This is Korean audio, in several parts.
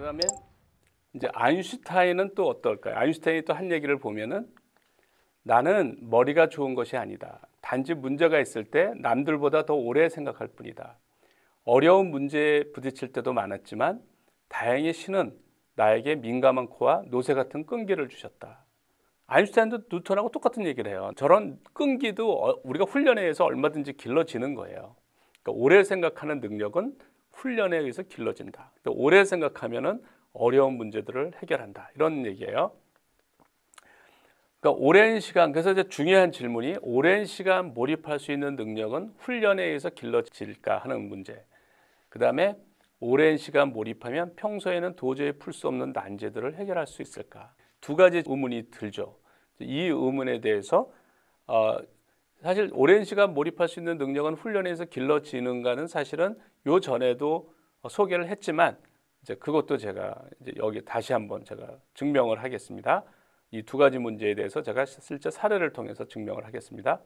그다음에 이제 아인슈타인은 또 어떨까요? 아인슈타인이 또 한 얘기를 보면은 나는 머리가 좋은 것이 아니다. 단지 문제가 있을 때 남들보다 더 오래 생각할 뿐이다. 어려운 문제에 부딪힐 때도 많았지만 다행히 신은 나에게 민감한 코와 노새 같은 끈기를 주셨다. 아인슈타인도 뉴턴하고 똑같은 얘기를 해요. 저런 끈기도 우리가 훈련에 의해서 얼마든지 길러지는 거예요. 그러니까 오래 생각하는 능력은 훈련에 의해서 길러진다. 그러니까 오래 생각하면은 어려운 문제들을 해결한다. 이런 얘기예요. 그러니까 오랜 시간, 그래서 이제 중요한 질문이 오랜 시간 몰입할 수 있는 능력은 훈련에 의해서 길러질까 하는 문제. 그 다음에 오랜 시간 몰입하면 평소에는 도저히 풀 수 없는 난제들을 해결할 수 있을까? 두 가지 의문이 들죠. 이 의문에 대해서 사실 오랜 시간 몰입할 수 있는 능력은 훈련에서 길러지는가는 사실은 요 전에도 소개를 했지만 이제 그것도 제가 이제 여기 다시 한번 제가 증명을 하겠습니다. 이 두 가지 문제에 대해서 제가 실제 사례를 통해서 증명을 하겠습니다.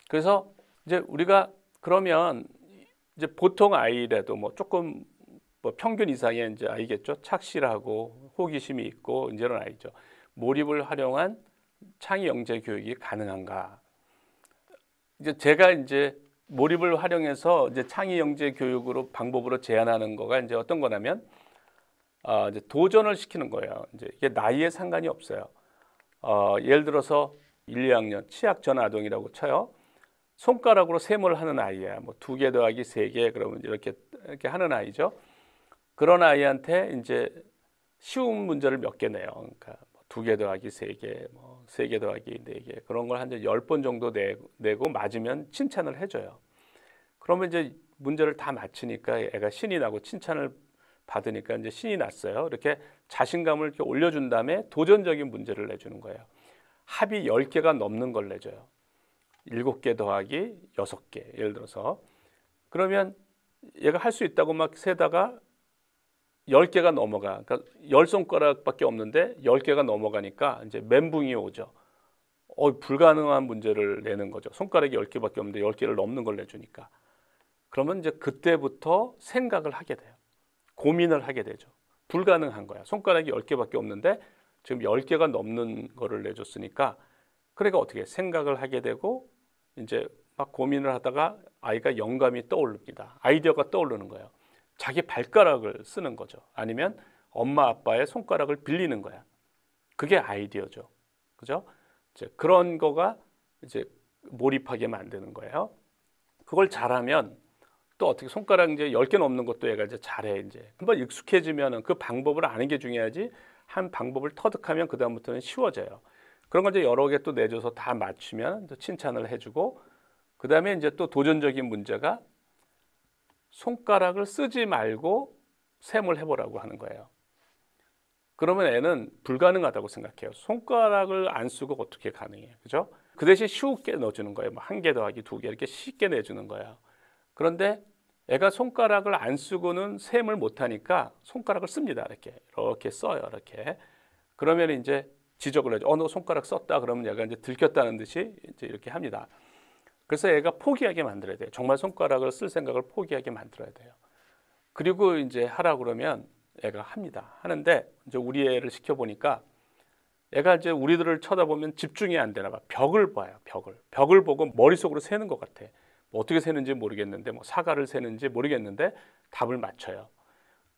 그래서 이제 우리가 그러면 이제 보통 아이라도 뭐 조금 뭐 평균 이상의 이제 아이겠죠. 착실하고 호기심이 있고 이제 이런 아이죠. 몰입을 활용한 창의 영재 교육이 가능한가? 이제 제가 이제 몰입을 활용해서 이제 창의 영재 교육으로 방법으로 제안하는 거가 이제 어떤 거냐면 이제 도전을 시키는 거예요. 이제 이게 나이에 상관이 없어요. 예를 들어서 1, 2학년 취약 전 아동이라고 쳐요. 손가락으로 셈을 하는 아이야. 뭐 2개 더하기 3개 그러면 이렇게 하는 아이죠. 그런 아이한테 이제 쉬운 문제를 몇 개 내요. 그러니까 2개 더하기 3개, 뭐 3개 더하기 4개 그런 걸 한 10번 정도 내고 맞으면 칭찬을 해줘요. 그러면 이제 문제를 다 맞히니까 애가 신이 나고 칭찬을 받으니까 이제 신이 났어요. 이렇게 자신감을 이렇게 올려준 다음에 도전적인 문제를 내주는 거예요. 합이 10개가 넘는 걸 내줘요. 7개 더하기 6개 예를 들어서 그러면 얘가 할 수 있다고 막 세다가 10개가 넘어가. 그러니까 10손가락밖에 없는데 10개가 넘어가니까 이제 멘붕이 오죠. 불가능한 문제를 내는 거죠. 손가락이 10개밖에 없는데 10개를 넘는 걸 내주니까. 그러면 이제 그때부터 생각을 하게 돼요. 고민을 하게 되죠. 불가능한 거야. 손가락이 10개밖에 없는데 지금 10개가 넘는 거를 내줬으니까 그러니까 어떻게 생각을 하게 되고 이제 막 고민을 하다가 아이가 영감이 떠오릅니다. 아이디어가 떠오르는 거예요. 자기 발가락을 쓰는 거죠. 아니면 엄마 아빠의 손가락을 빌리는 거야. 그게 아이디어죠. 그죠? 이제 그런 거가 이제 몰입하게 만드는 거예요. 그걸 잘하면 또 어떻게 손가락 이제 10개 넘는 것도 얘가 이제 잘해. 이제 한번 익숙해지면은 그 방법을 아는 게 중요하지 한 방법을 터득하면 그다음부터는 쉬워져요. 그런 걸 이제 여러 개 또 내줘서 다 맞추면 또 칭찬을 해주고 그다음에 이제 또 도전적인 문제가 손가락을 쓰지 말고 셈을 해보라고 하는 거예요. 그러면 애는 불가능하다고 생각해요. 손가락을 안 쓰고 어떻게 가능해요? 그죠? 그 대신 쉽게 넣어주는 거예요. 뭐 1개 더하기 2개 이렇게 쉽게 내주는 거예요. 그런데 애가 손가락을 안 쓰고는 셈을 못하니까 손가락을 씁니다. 이렇게 써요. 이렇게. 그러면 이제 지적을 해줘. 너 손가락 썼다. 그러면 얘가 이제 들켰다는 듯이 이제 이렇게 합니다. 그래서 애가 포기하게 만들어야 돼요. 정말 손가락을 쓸 생각을 포기하게 만들어야 돼요. 그리고 이제 하라 그러면 애가 합니다. 하는데 이제 우리 애를 시켜보니까 애가 이제 우리들을 쳐다보면 집중이 안 되나 봐. 벽을 봐요. 벽을 보고 머릿속으로 세는 것 같아. 뭐 어떻게 세는지 모르겠는데 뭐 사과를 세는지 모르겠는데 답을 맞춰요.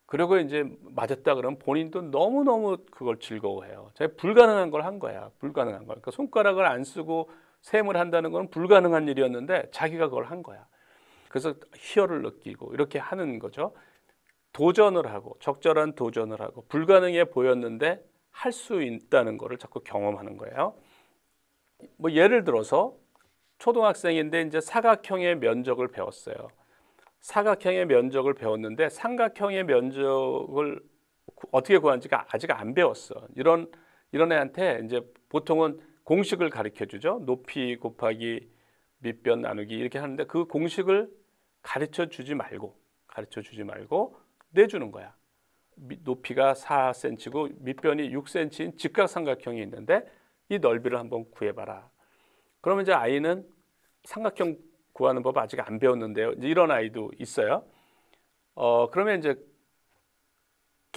그리고 이제 맞았다 그러면 본인도 너무너무 그걸 즐거워해요. 제가 불가능한 걸 한 거야. 불가능한 걸. 그러니까 손가락을 안 쓰고 셈을 한다는 건 불가능한 일이었는데 자기가 그걸 한 거야. 그래서 희열을 느끼고 이렇게 하는 거죠. 도전을 하고 적절한 도전을 하고 불가능해 보였는데 할 수 있다는 거를 자꾸 경험하는 거예요. 뭐 예를 들어서 초등학생인데 이제 사각형의 면적을 배웠어요. 사각형의 면적을 배웠는데 삼각형의 면적을 어떻게 구하는지가 아직 안 배웠어. 이런 애한테 이제 보통은 공식을 가르쳐 주죠. 높이 곱하기 밑변 나누기 이렇게 하는데 그 공식을 가르쳐 주지 말고 내주는 거야. 높이가 4cm고 밑변이 6cm인 직각삼각형이 있는데 이 넓이를 한번 구해봐라. 그러면 이제 아이는 삼각형 구하는 법 아직 안 배웠는데요. 이제 이런 아이도 있어요. 그러면 이제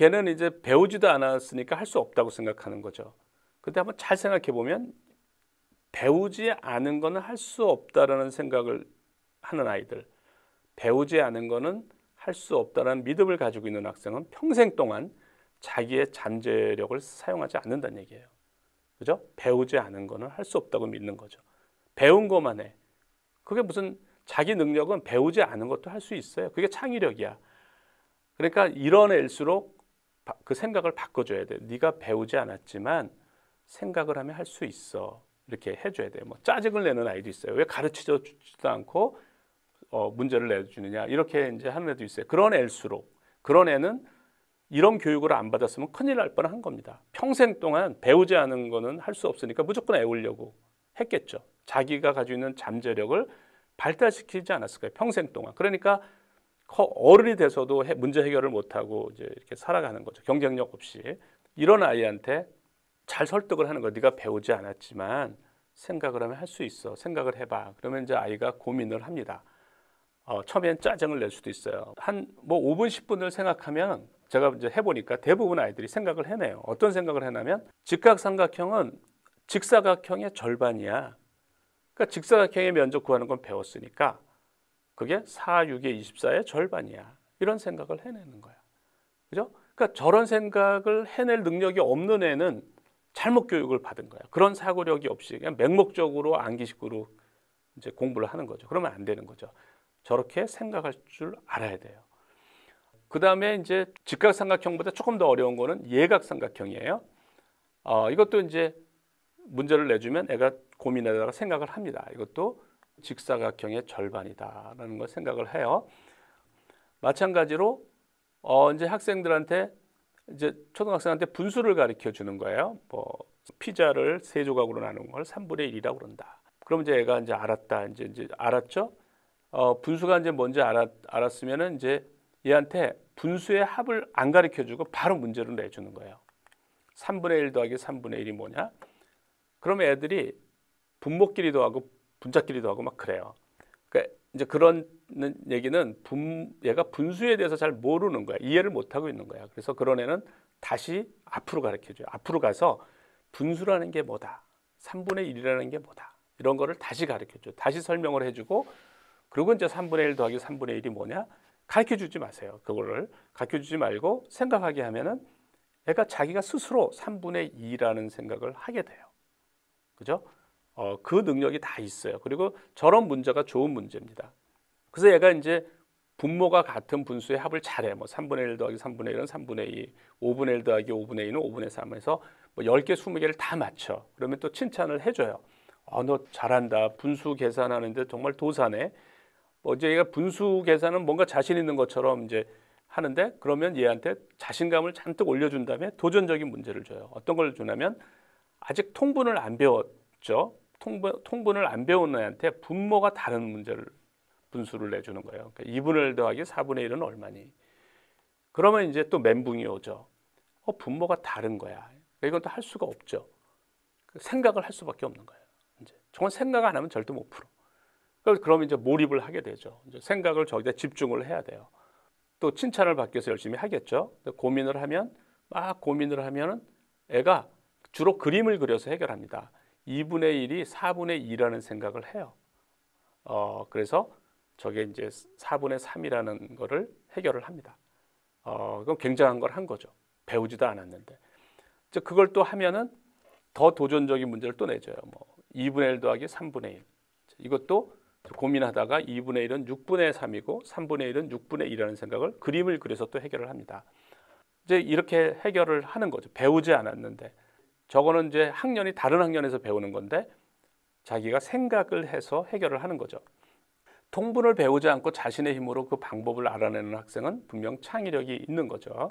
걔는 이제 배우지도 않았으니까 할 수 없다고 생각하는 거죠. 근데 한번 잘 생각해 보면 배우지 않은 거는 할 수 없다라는 생각을 하는 아이들, 배우지 않은 거는 할 수 없다라는 믿음을 가지고 있는 학생은 평생 동안 자기의 잠재력을 사용하지 않는다는 얘기예요. 그죠? 배우지 않은 거는 할 수 없다고 믿는 거죠. 배운 것만 해. 그게 무슨 자기 능력은 배우지 않은 것도 할 수 있어요. 그게 창의력이야. 그러니까 이런 애일수록 그 생각을 바꿔줘야 돼. 네가 배우지 않았지만 생각을 하면 할 수 있어. 이렇게 해줘야 돼요. 뭐 짜증을 내는 아이도 있어요. 왜 가르치지도 않고 문제를 내주느냐 이렇게 이제 하는 애도 있어요. 그런 애일수록 그런 애는 이런 교육을 안 받았으면 큰일 날 뻔한 겁니다. 평생 동안 배우지 않은 거는 할 수 없으니까 무조건 애우려고 했겠죠. 자기가 가지고 있는 잠재력을 발달시키지 않았을까요? 평생 동안. 그러니까 어른이 돼서도 문제 해결을 못하고 이제 이렇게 살아가는 거죠. 경쟁력 없이. 이런 아이한테 잘 설득을 하는 거예요. 네가 배우지 않았지만 생각을 하면 할 수 있어. 생각을 해봐. 그러면 이제 아이가 고민을 합니다. 처음엔 짜증을 낼 수도 있어요. 한 뭐 5분, 10분을 생각하면 제가 이제 해보니까 대부분 아이들이 생각을 해내요. 어떤 생각을 해냐면 직각삼각형은 직사각형의 절반이야. 그러니까 직사각형의 면적 구하는 건 배웠으니까 그게 4, 6의 24의 절반이야. 이런 생각을 해내는 거야. 그죠? 그러니까 저런 생각을 해낼 능력이 없는 애는 잘못 교육을 받은 거야. 그런 사고력이 없이 그냥 맹목적으로 암기식으로 이제 공부를 하는 거죠. 그러면 안 되는 거죠. 저렇게 생각할 줄 알아야 돼요. 그 다음에 이제 직각삼각형보다 조금 더 어려운 거는 예각삼각형이에요. 이것도 이제 문제를 내주면 애가 고민하다가 생각을 합니다. 이것도 직사각형의 절반이다라는 걸 생각을 해요. 마찬가지로 이제 학생들한테 이제 초등학생한테 분수를 가르쳐 주는 거예요. 뭐 피자를 세 조각으로 나눈 걸 3분의 1이라고 그런다. 그럼 이제 애가 이제 알았다. 이제 알았죠? 분수가 이제 뭔지 알았으면은 이제 얘한테 분수의 합을 안 가르쳐 주고 바로 문제를 내주는 거예요. 3분의 1 더하기 3분의 1이 뭐냐? 그러면 애들이 분모끼리 더하고 분자끼리 더하고 막 그래요. 그러니까 이제 그런 얘기는 얘가 분수에 대해서 잘 모르는 거야. 이해를 못 하고 있는 거야. 그래서 그런 애는 다시 앞으로 가르쳐 줘요. 앞으로 가서 분수라는 게 뭐다. 3분의 1이라는 게 뭐다. 이런 거를 다시 가르쳐 줘. 다시 설명을 해 주고 그리고 이제 3분의 1 더하기 3분의 1이 뭐냐? 가르쳐 주지 마세요. 그거를 가르쳐 주지 말고 생각하게 하면은 애가 자기가 스스로 3분의 2라는 생각을 하게 돼요. 그죠? 그 능력이 다 있어요. 그리고 저런 문제가 좋은 문제입니다. 그래서 얘가 이제 분모가 같은 분수의 합을 잘해. 뭐 3분의 1 더하기 3분의 1은 3분의 2, 5분의 1 더하기 5분의 2는 5분의 3에서 뭐 10개, 20개를 다 맞춰. 그러면 또 칭찬을 해줘요. 너 잘한다. 분수 계산하는데 정말 도사네. 이제 얘가 분수 계산은 뭔가 자신 있는 것처럼 이제 하는데 그러면 얘한테 자신감을 잔뜩 올려준 다음에 도전적인 문제를 줘요. 어떤 걸 주냐면 아직 통분을 안 배웠죠. 통분을 안 배운 애한테 분모가 다른 분수를 내주는 거예요. 그러니까 2분의 1 더하기 4분의 1은 얼마니? 그러면 이제 또 멘붕이 오죠. 분모가 다른 거야. 이건 또 할 수가 없죠. 생각을 할 수밖에 없는 거예요. 이제 정말 생각 안 하면 절대 못 풀어. 그럼 이제 몰입을 하게 되죠. 이제 생각을 저기다 집중을 해야 돼요. 또 칭찬을 받기 위해서 열심히 하겠죠. 고민을 하면 애가 주로 그림을 그려서 해결합니다. 2분의 1이 4분의 2라는 생각을 해요. 그래서 저게 이제 4분의 3이라는 거를 해결을 합니다. 그건 굉장한 걸 한 거죠. 배우지도 않았는데. 이제 그걸 또 하면은 더 도전적인 문제를 또 내줘요. 뭐 2분의 1 더하기 3분의 1. 이것도 고민하다가 2분의 1은 6분의 3이고 3분의 1은 6분의 2라는 생각을 그림을 그려서 또 해결을 합니다. 이제 이렇게 해결을 하는 거죠. 배우지 않았는데. 저거는 이제 다른 학년에서 배우는 건데 자기가 생각을 해서 해결을 하는 거죠. 통분을 배우지 않고 자신의 힘으로 그 방법을 알아내는 학생은 분명 창의력이 있는 거죠.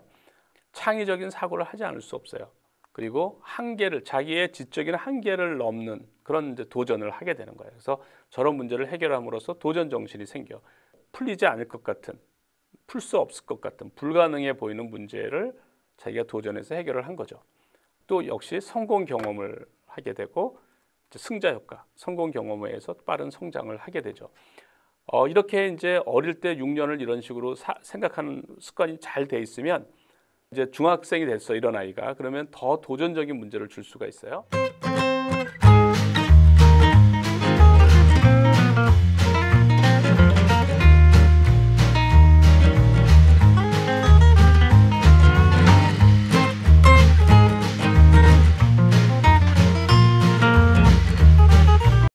창의적인 사고를 하지 않을 수 없어요. 그리고 자기의 지적인 한계를 넘는 그런 이제 도전을 하게 되는 거예요. 그래서 저런 문제를 해결함으로써 도전 정신이 생겨. 풀리지 않을 것 같은, 풀 수 없을 것 같은, 불가능해 보이는 문제를 자기가 도전해서 해결을 한 거죠. 또 역시 성공 경험을 하게 되고 승자 효과, 성공 경험에 의해서 빠른 성장을 하게 되죠. 이렇게 이제 어릴 때 6년을 이런 식으로 생각하는 습관이 잘 돼 있으면 이제 중학생이 됐어 이런 아이가. 그러면 더 도전적인 문제를 줄 수가 있어요.